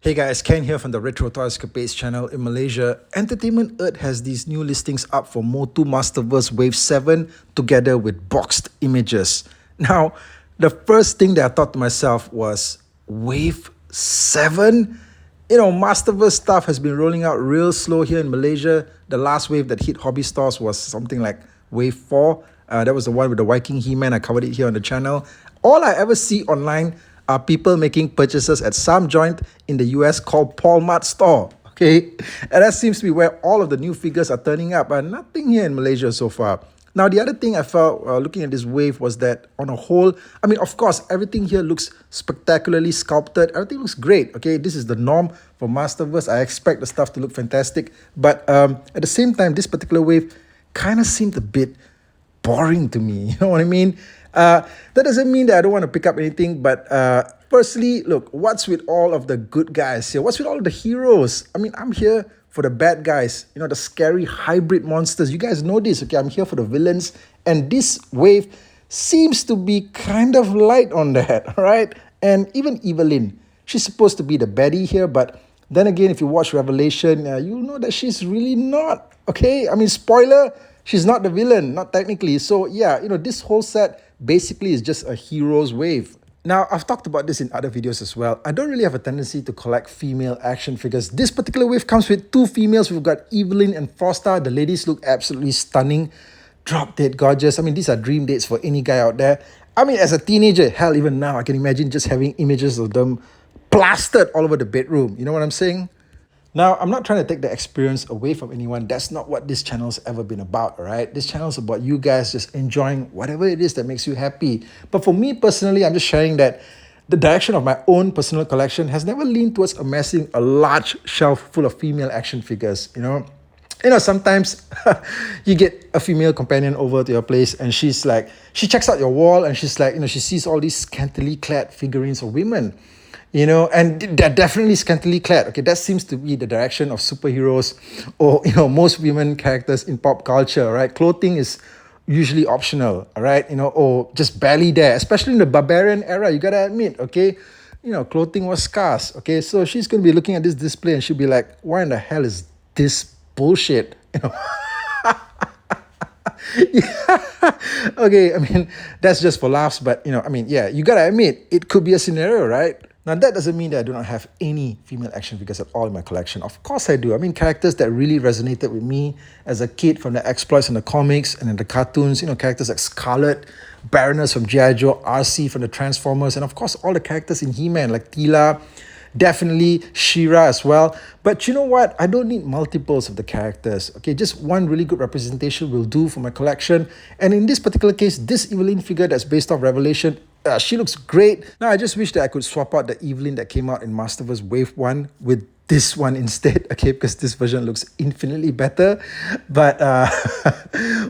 Hey guys, Ken here from the Retro Toy Escapades channel in Malaysia. Entertainment Earth has these new listings up for MOTU Masterverse Wave 7 together with boxed images. Now, the first thing that I thought to myself was, Wave 7? Masterverse stuff has been rolling out real slow here in Malaysia. The last wave that hit hobby stores was something like Wave 4. That was the one with the Viking He-Man. I covered it here on the channel. All I ever see online are people making purchases at some joint in the US called Paul Mart Store. Okay, and that seems to be where all of the new figures are turning up, and nothing here in Malaysia so far. Now, the other thing I felt looking at this wave was that on a whole, of course, everything here looks spectacularly sculpted. Everything looks great. Okay, this is the norm for Masterverse. I expect the stuff to look fantastic. But at the same time, this particular wave kind of seemed a bit boring to me. You know what I mean? That doesn't mean that I don't want to pick up anything, but firstly, look, what's with all of the good guys here? What's with all the heroes? I'm here for the bad guys, the scary hybrid monsters. You guys know this, okay? I'm here for the villains, and this wave seems to be kind of light on that, right? And even Evelyn, she's supposed to be the baddie here, but then again, if you watch Revelation, you'll know that she's really not, okay? Spoiler, she's not the villain, not technically. So yeah, this whole set basically is just a hero's wave. Now, I've talked about this in other videos as well. I don't really have a tendency to collect female action figures. This particular wave comes with two females. We've got Evelyn and Frosta. The ladies look absolutely stunning. Drop dead gorgeous. These are dream dates for any guy out there. As a teenager, hell, even now, I can imagine just having images of them plastered all over the bedroom. You know what I'm saying? Now, I'm not trying to take the experience away from anyone. That's not what this channel's ever been about, all right? This channel's about you guys just enjoying whatever it is that makes you happy. But for me personally, I'm just sharing that the direction of my own personal collection has never leaned towards amassing a large shelf full of female action figures, sometimes you get a female companion over to your place and she checks out your wall and she's like, she sees all these scantily clad figurines of women. And they're definitely scantily clad. Okay, that seems to be the direction of superheroes or, most women characters in pop culture, right? Clothing is usually optional, all right? Or just barely there, especially in the barbarian era, you gotta admit, okay? Clothing was scarce, okay? So she's gonna be looking at this display and she'll be like, why in the hell is this bullshit? Okay, that's just for laughs, but, yeah, you gotta admit, it could be a scenario, right? Now, that doesn't mean that I do not have any female action figures at all in my collection. Of course I do. Characters that really resonated with me as a kid from the exploits in the comics and in the cartoons, characters like Scarlet, Baroness from G.I. Joe, RC from the Transformers, and of course all the characters in He-Man like Teela, definitely She-Ra as well. But you know what? I don't need multiples of the characters. Okay, just one really good representation will do for my collection. And in this particular case, this Evelyn figure that's based off Revelation, she looks great. Now, I just wish that I could swap out the Evelyn that came out in Masterverse Wave 1 with this one instead, okay, because this version looks infinitely better. But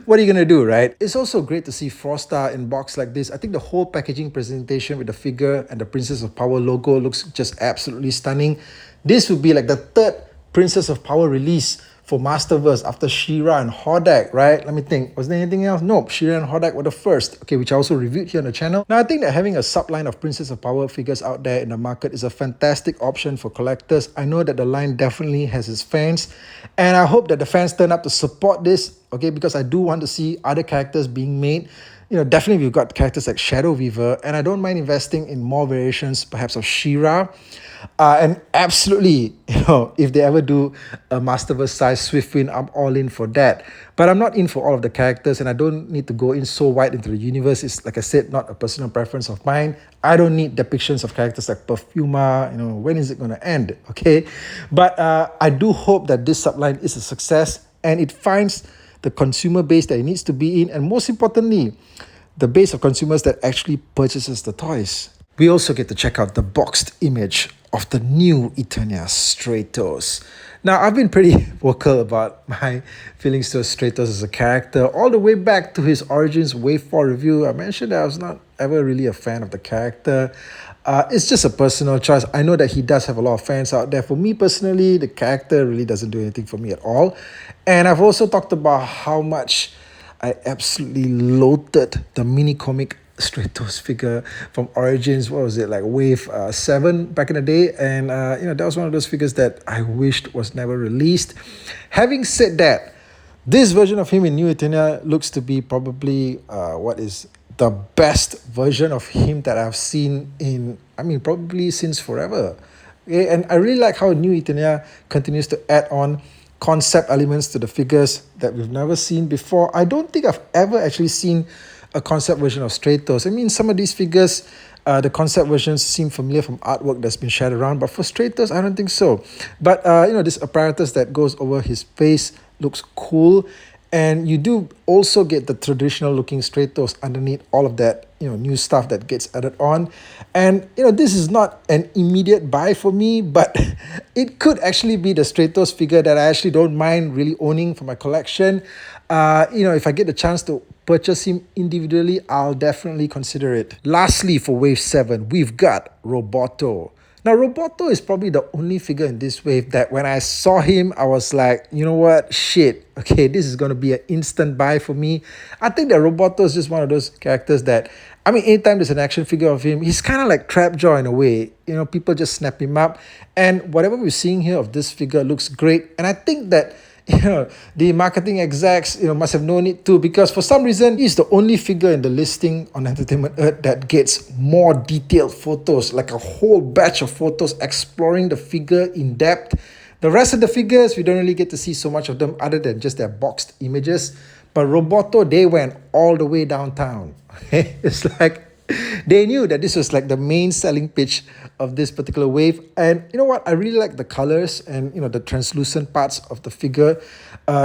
what are you going to do, right? It's also great to see Frosta in box like this. I think the whole packaging presentation with the figure and the Princess of Power logo looks just absolutely stunning. This would be like the third Princess of Power release for Masterverse after She-Ra and Hordak, right? Let me think. Was there anything else? Nope. She-Ra and Hordak were the first, okay, which I also reviewed here on the channel. Now, I think that having a subline of Princess of Power figures out there in the market is a fantastic option for collectors. I know that the line definitely has its fans, and I hope that the fans turn up to support this, okay, because I do want to see other characters being made. Definitely we've got characters like Shadow Weaver, and I don't mind investing in more variations, perhaps of She-Ra. And absolutely, if they ever do a Masterverse size Swiftwind, I'm all in for that. But I'm not in for all of the characters, and I don't need to go in so wide into the universe. It's, like I said, not a personal preference of mine. I don't need depictions of characters like Perfuma. When is it going to end? Okay, but I do hope that this subline is a success and it finds the consumer base that it needs to be in, and most importantly, the base of consumers that actually purchases the toys. We also get to check out the boxed image of the new Eternia Stratos. Now, I've been pretty vocal about my feelings to Stratos as a character all the way back to his Origins Wave 4 review. I mentioned that I was not ever really a fan of the character. It's just a personal choice. I know that he does have a lot of fans out there. For me personally, the character really doesn't do anything for me at all. And I've also talked about how much I absolutely loathed the mini comic Stratos figure from Origins. What was it, like Wave 7 back in the day? And that was one of those figures that I wished was never released. Having said that, this version of him in New Eternia looks to be probably what is the best version of him that I've seen in, I mean, probably since forever. Okay, and I really like how New Eternia continues to add on concept elements to the figures that we've never seen before. I don't think I've ever actually seen a concept version of Stratos. I mean, some of these figures, the concept versions seem familiar from artwork that's been shared around, but for Stratos, I don't think so. But, this apparatus that goes over his face looks cool. And you do also get the traditional looking Stratos underneath all of that, new stuff that gets added on. And, this is not an immediate buy for me, but it could actually be the Stratos figure that I actually don't mind really owning for my collection. If I get the chance to purchase him individually, I'll definitely consider it. Lastly, for Wave 7, we've got Roboto. Now, Roboto is probably the only figure in this wave that when I saw him, I was like, you know what? Shit. Okay, this is going to be an instant buy for me. I think that Roboto is just one of those characters that, I mean, anytime there's an action figure of him, he's kind of like Trapjaw in a way. People just snap him up. And whatever we're seeing here of this figure looks great. And I think that the marketing execs, must have known it too, because for some reason, he's the only figure in the listing on Entertainment Earth that gets more detailed photos, like a whole batch of photos exploring the figure in depth. The rest of the figures, we don't really get to see so much of them other than just their boxed images. But Roboto, they went all the way downtown. It's like they knew that this was like the main selling pitch of this particular wave. And you know what? I really like the colors and, the translucent parts of the figure.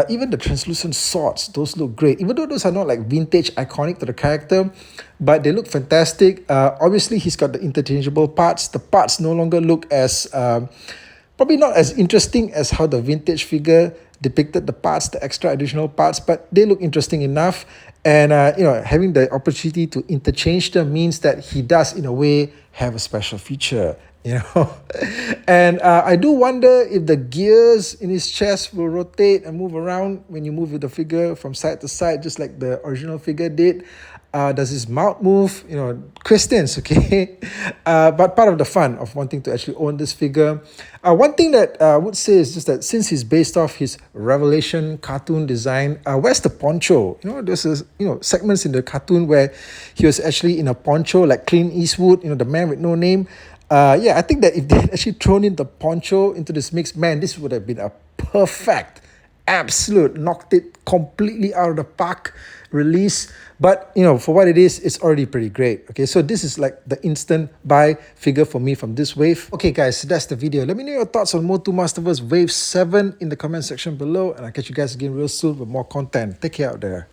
Even the translucent swords, those look great. Even though those are not like vintage, iconic to the character, but they look fantastic. Obviously, he's got the interchangeable parts. The parts no longer look as, probably not as interesting as how the vintage figure depicted the parts, the extra additional parts, but they look interesting enough. And, having the opportunity to interchange them means that he does, in a way, have a special feature, And I do wonder if the gears in his chest will rotate and move around when you move with the figure from side to side, just like the original figure did. Does his mouth move? Questions, okay? But part of the fun of wanting to actually own this figure. One thing that I would say is just that since he's based off his Revelation cartoon design, where's the poncho? There's segments in the cartoon where he was actually in a poncho like Clint Eastwood, the man with no name. I think that if they had actually thrown in the poncho into this mix, man, this would have been a perfect, absolute, knocked it completely out of the park release. But, for what it is, it's already pretty great. Okay, so this is like the instant buy figure for me from this wave. Okay, guys, so that's the video. Let me know your thoughts on MOTU Masterverse Wave 7 in the comment section below. And I'll catch you guys again real soon with more content. Take care out there.